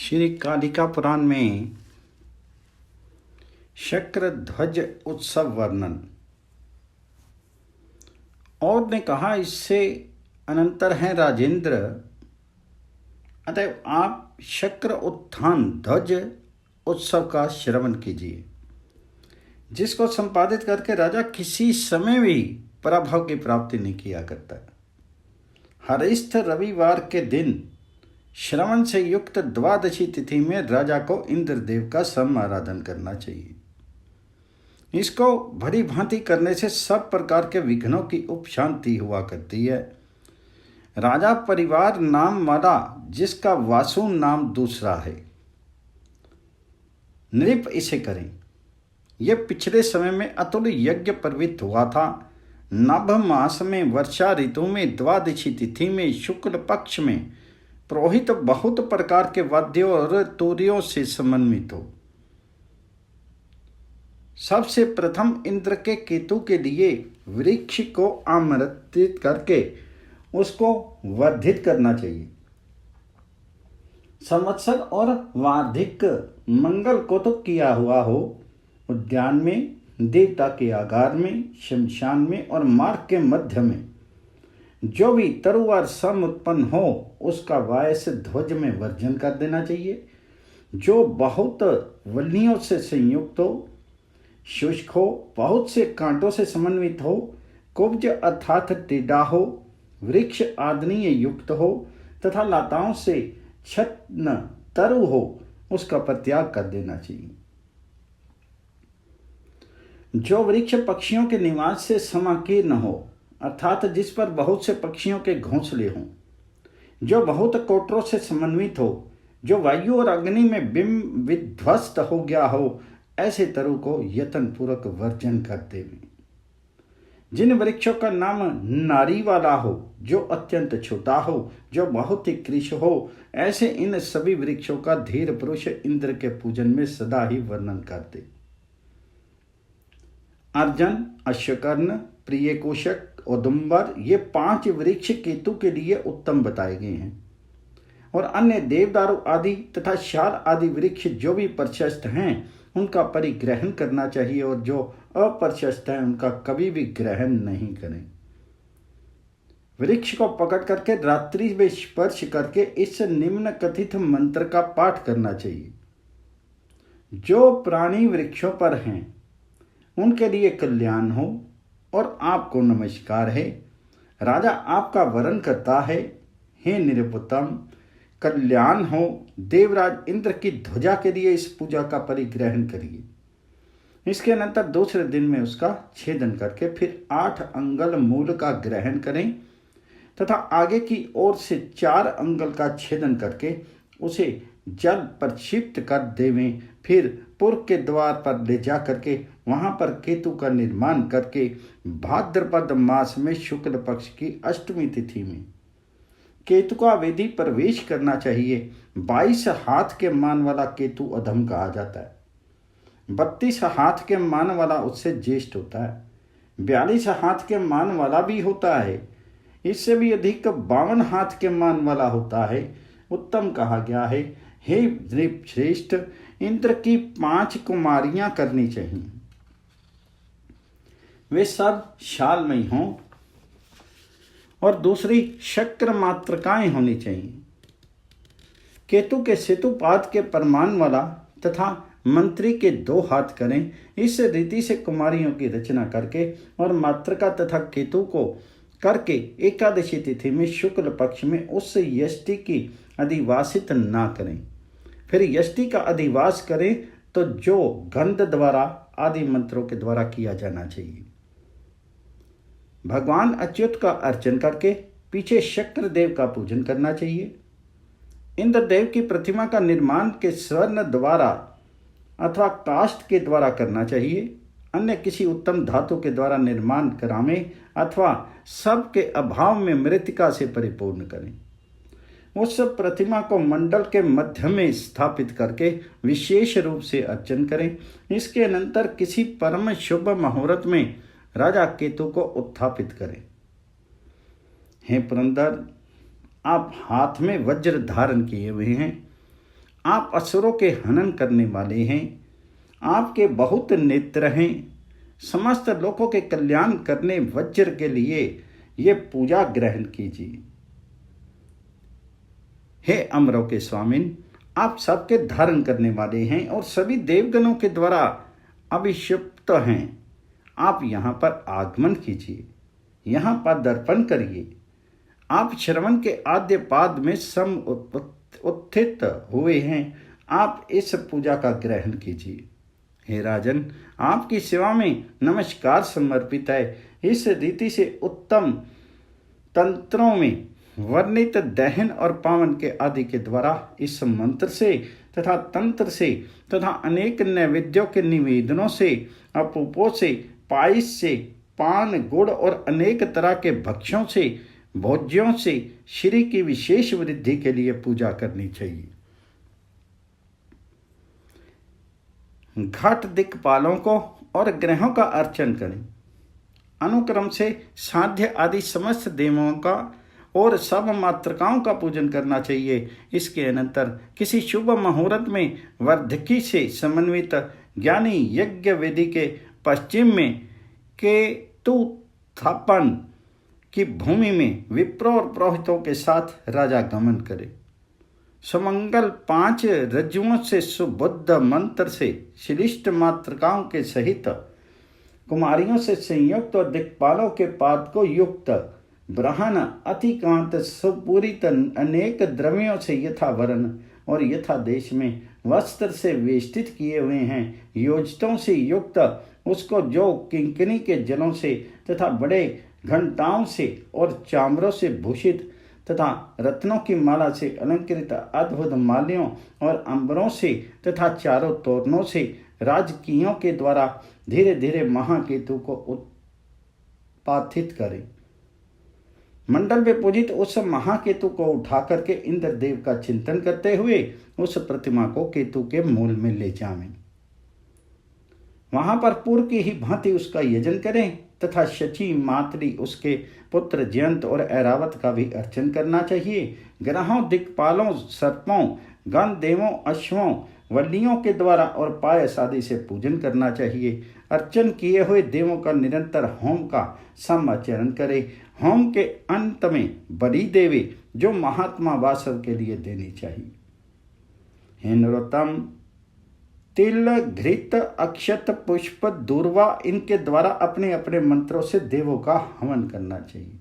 श्री कालिका पुराण में शक्र ध्वज उत्सव वर्णन। और ने कहा, इससे अनंतर हैं राजेंद्र, अतएव आप शक्र उत्थान ध्वज उत्सव का श्रवण कीजिए, जिसको संपादित करके राजा किसी समय भी पराभव की प्राप्ति नहीं किया करता। हरिस्थ रविवार के दिन श्रवण से युक्त द्वादशी तिथि में राजा को इंद्रदेव का समाराधन करना चाहिए। इसको भली भांति करने से सब प्रकार के विघ्नों की उपशांति हुआ करती है। राजा परिवार नाम वाला जिसका वासु नाम दूसरा है, नृप इसे करें। यह पिछले समय में अतुल यज्ञ प्रवृत्त हुआ था। नभ मास में वर्षा ऋतु में द्वादशी तिथि में शुक्ल पक्ष में पुरोहित बहुत प्रकार के वाद्यों और तूर्यों से समन्वित हो। सबसे प्रथम इंद्र के केतु के लिए वृक्ष को आमंत्रित करके उसको वर्धित करना चाहिए। संवत्सर और वार्षिक मंगल को तो किया हुआ हो, उद्यान में, देवता के आगार में, शमशान में और मार्ग के मध्य में जो भी तरुआर सम उत्पन्न हो उसका वायस ध्वज में वर्जन कर देना चाहिए। जो बहुत वल्लियों से संयुक्त हो, शुष्क हो, बहुत से कांटों से समन्वित हो, कुब्ज अर्थात टेढ़ा हो, वृक्ष आदनीय युक्त हो तथा लताओं से छन्न तरु हो, उसका परित्याग कर देना चाहिए। जो वृक्ष पक्षियों के निवास से समाकीर्ण हो, अर्थात जिस पर बहुत से पक्षियों के घोंसले हों, जो बहुत कोटरों से समन्वित हो, जो वायु और अग्नि में बिंब विध्वस्त हो गया हो, ऐसे तरु को यत्न पूर्वक वर्जन कर देवें। जिन वृक्षों का नाम नारी वाला हो, जो अत्यंत छोटा हो, जो बहुत ही कृश हो, ऐसे इन सभी वृक्षों का धीर पुरुष इंद्र के पूजन में सदा ही वर्णन करते। अर्जन, अश्वकर्ण, प्रियकोशक, औदुंबर, ये 5 वृक्ष केतु के लिए उत्तम बताए गए हैं। और अन्य देवदारू आदि तथा शाल आदि वृक्ष जो भी प्रशस्त हैं उनका परिग्रहण करना चाहिए, और जो अप्रशस्त हैं उनका कभी भी ग्रहण नहीं करें। वृक्ष को पकड़ करके रात्रि में स्पर्श करके इस निम्न कथित मंत्र का पाठ करना चाहिए। जो प्राणी वृक्षों पर हैं उनके लिए कल्याण हो, और आपको नमस्कार है। राजा आपका वरण करता है, हे निरुपतम, कल्याण हो। देवराज इंद्र की ध्वजा के लिए इस पूजा का परिग्रहण करिए। इसके अनंतर दूसरे दिन में उसका छेदन करके फिर 8 अंगल मूल का ग्रहण करें तथा आगे की ओर से 4 अंगल का छेदन करके उसे जल प्रक्षिप्त कर देवें। फिर पूर्व के द्वार पर ले जा करके वहां पर केतु का निर्माण करके भाद्रपद मास में शुक्ल पक्ष की अष्टमी तिथि में केतु का वेदी प्रवेश करना चाहिए। 22 हाथ के मान वाला केतु अधम कहा जाता है। 32 हाथ के मान वाला उससे ज्येष्ठ होता है। 42 हाथ के मान वाला भी होता है। इससे भी अधिक 52 हाथ के मान वाला होता है। उत्तम कहा गया है, हे नृप श्रेष्ठ, इंद्र की 5 कुमारियां करनी चाहिए। वे सब शालमयी हों और दूसरी शक्र मात्रकाएं होनी चाहिए। केतु के सेतुपाद के परमान वाला तथा मंत्री के 2 हाथ करें। इस रीति से कुमारियों की रचना करके और मात्रका तथा केतु को करके एकादशी तिथि में शुक्ल पक्ष में उस यष्टि की अधिवासित ना करें। फिर यष्टि का अधिवास करें तो जो गंध द्वारा आदि मंत्रों के द्वारा किया जाना चाहिए। भगवान अच्युत का अर्चन करके पीछे शक्र देव का पूजन करना चाहिए। इंद्रदेव की प्रतिमा का निर्माण के स्वर्ण द्वारा अथवा काष्ठ के द्वारा करना चाहिए। अन्य किसी उत्तम धातु के द्वारा निर्माण करावें अथवा सब के अभाव में मृत्तिका से परिपूर्ण करें। उस प्रतिमा को मंडल के मध्य में स्थापित करके विशेष रूप से अर्चन करें। इसके अनंतर किसी परम शुभ मुहूर्त में राजा केतु को उत्थापित करें। हे पुरंदर, आप हाथ में वज्र धारण किए हुए हैं। आप असुरों के हनन करने वाले हैं। आपके बहुत नेत्र हैं। समस्त लोगों के कल्याण करने वज्र के लिए ये पूजा ग्रहण कीजिए। हे अमरों के स्वामिन, आप सबके धारण करने वाले हैं और सभी देवगणों के द्वारा अभिषिक्त हैं। आप यहाँ पर आगमन कीजिए, यहाँ पर दर्पण करिए। आप श्रवण के आद्य पाद में सम उत्थित हुए हैं। आप इस पूजा का ग्रहण कीजिए। हे राजन, आपकी सेवा में नमस्कार समर्पित है। इस रीति से उत्तम तंत्रों में वर्णित दहन और पावन के आदि के द्वारा इस मंत्र से तथा तंत्र से तथा अनेक नैवेद्यों के निवेदनों से, अपूपों से, पायस से, पान, गुड़ और अनेक तरह के भक्ष्यों से, भोज्यों से श्री की विशेष वृद्धि के लिए पूजा करनी चाहिए। घाट दिक्पालों को और ग्रहों का अर्चन करें। अनुक्रम से साध्य आदि समस्त देवों का और सब मातृकाओं का पूजन करना चाहिए। इसके अनंतर किसी शुभ मुहूर्त में वर्धकी से समन्वित ज्ञानी यज्ञ वेदी के पश्चिम में केतुस्थापन की भूमि में विप्रो और पुरोहितों के साथ राजा गमन करे। सुमंगल 5 रज्जुओं से सुबुद्ध मंत्र से श्लिष्ट मातृकाओं के सहित कुमारियों से संयुक्त और दिक्पालों के पाद को युक्त ब्रहण अतिकांत सुपूरित अनेक द्रव्यों से यथा वर्ण और यथा देश में वस्त्र से वेष्टित किए हुए हैं योजितों से युक्त उसको जो किंकिनी के जलों से तथा बड़े घंटाओं से और चामरों से भूषित तथा रत्नों की माला से अलंकृत अद्भुत माल्यों और अंबरों से तथा चारों तोरणों से राजकीयों के द्वारा धीरे धीरे महाकेतु को उत्पाथित करें। मंडल में पूजित उस महाकेतु को उठा करके इंद्रदेव का चिंतन करते हुए उस प्रतिमा को केतु के मूल में ले जावें। वहां पर पूर्व की ही भांति उसका यजन करें तथा शची, मातरी, उसके पुत्र जयंत और ऐरावत का भी अर्चन करना चाहिए। ग्रहों, दिक्पालों, सर्पों, गण देवों, अश्वों, वल्लियों के द्वारा और पायस आदि से पूजन करना चाहिए। अर्चन किए हुए देवों का निरंतर होम का समाचरण करे। होम के अंत में बलि देवे जो महात्मा वासव के लिए देनी चाहिए। हे नरोत्तम, तिल, घृत, अक्षत, पुष्प, दूर्वा इनके द्वारा अपने अपने मंत्रों से देवों का हवन करना चाहिए।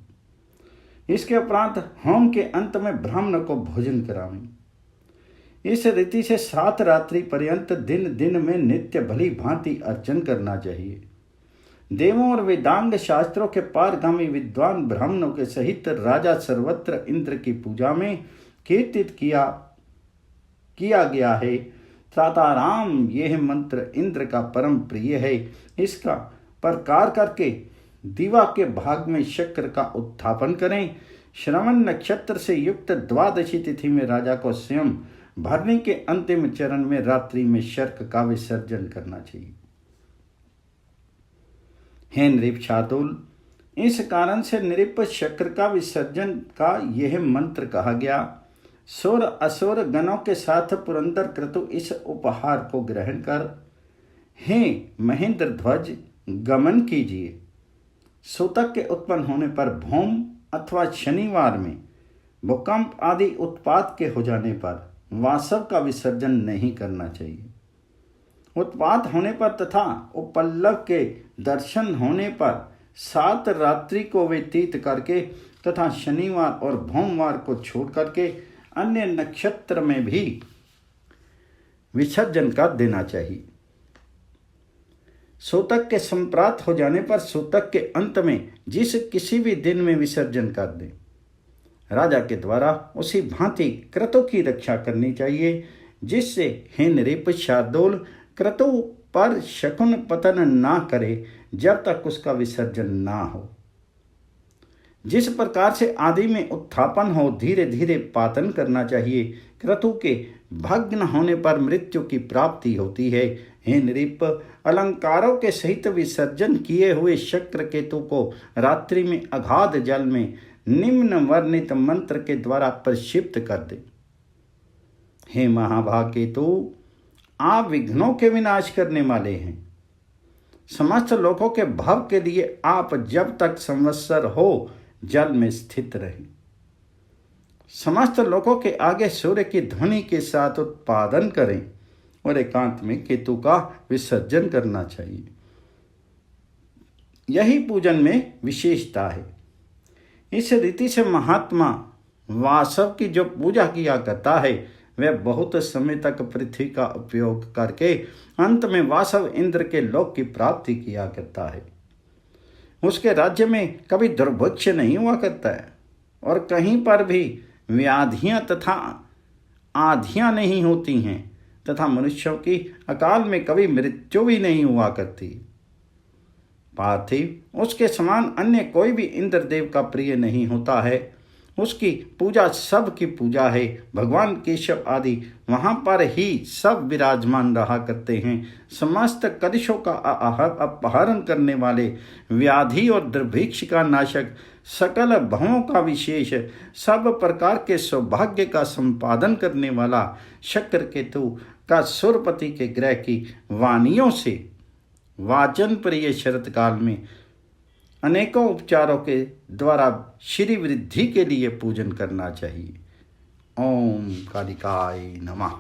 इसके उपरांत होम के अंत में ब्राह्मण को भोजन करावें। इस रीति से 7 रात्रि पर्यंत दिन दिन में नित्य भली भांति अर्चन करना चाहिए। देवों और वेदांग शास्त्रों के पारगामी विद्वान ब्राह्मणों के सहित राजा सर्वत्र इंद्र की पूजा में कीर्तित किया गया है। त्राताराम यह मंत्र इंद्र का परम प्रिय है। इसका प्रकार करके दिवा के भाग में शक्र का उत्थापन करें। श्रवण नक्षत्र से युक्त द्वादशी तिथि में राजा को स्वयं भरने के अंतिम चरण में रात्रि में शर्क का विसर्जन करना चाहिए। हे नृप शार्दूल, इस कारण से नृप शक्र का विसर्जन का यह मंत्र कहा गया। सुर असुर गणों के साथ पुरंदर क्रतु इस उपहार को ग्रहण कर हे महेंद्र ध्वज गमन कीजिए। सूतक के उत्पन्न होने पर भौम अथवा शनिवार में भूकंप आदि उत्पात के हो जाने पर वासव का विसर्जन नहीं करना चाहिए। उत्पात होने पर तथा उपल्लव के दर्शन होने पर 7 रात्रि को व्यतीत करके तथा शनिवार और भौमवार को छोड़ करके अन्य नक्षत्र में भी विसर्जन कर देना चाहिए। सूतक के संप्राप्त हो जाने पर सूतक के अंत में जिस किसी भी दिन में विसर्जन कर दें। राजा के द्वारा उसी भांति क्रतु की रक्षा करनी चाहिए, जिससे हे नृप शार्दूल क्रतु पर शकुन पतन ना करे जब तक उसका विसर्जन ना हो। जिस प्रकार से आदि में उत्थापन हो धीरे धीरे पातन करना चाहिए। क्रतु के भग्न होने पर मृत्यु की प्राप्ति होती है। हे नृप, अलंकारों के सहित विसर्जन किए हुए शक्र केतु को रात्रि में अगाध जल में निम्न वर्णित मंत्र के द्वारा प्रक्षिप्त कर दे। हे महाभागकेतु, आप विघ्नों के विनाश करने वाले हैं। समस्त लोगों के भव के लिए आप जब तक संवत्सर हो जल में स्थित रहे। समस्त लोगों के आगे सूर्य की ध्वनि के साथ उत्पादन करें और एकांत में केतु का विसर्जन करना चाहिए। यही पूजन में विशेषता है। इस रीति से महात्मा वासव की जो पूजा किया करता है वह बहुत समय तक पृथ्वी का उपयोग करके अंत में वासव इंद्र के लोक की प्राप्ति किया करता है। उसके राज्य में कभी दुर्भिक्ष नहीं हुआ करता है और कहीं पर भी व्याधियां तथा आधियां नहीं होती हैं तथा मनुष्यों की अकाल में कभी मृत्यु भी नहीं हुआ करती। पार्थिव, उसके समान अन्य कोई भी इंद्रदेव का प्रिय नहीं होता है। उसकी पूजा सब की पूजा है। भगवान केशव आदि वहाँ पर ही सब विराजमान रहा करते हैं। समस्त कलुषों का अपहरण करने वाले, व्याधि और दुर्भिक्ष का नाशक, सकल भवों का विशेष, सब प्रकार के सौभाग्य का संपादन करने वाला, शक्र केतु का सुरपति के ग्रह की वाणियों से वाचन प्रिय शरत काल में अनेकों उपचारों के द्वारा श्री वृद्धि के लिए पूजन करना चाहिए। ओम कालिकाय नमः।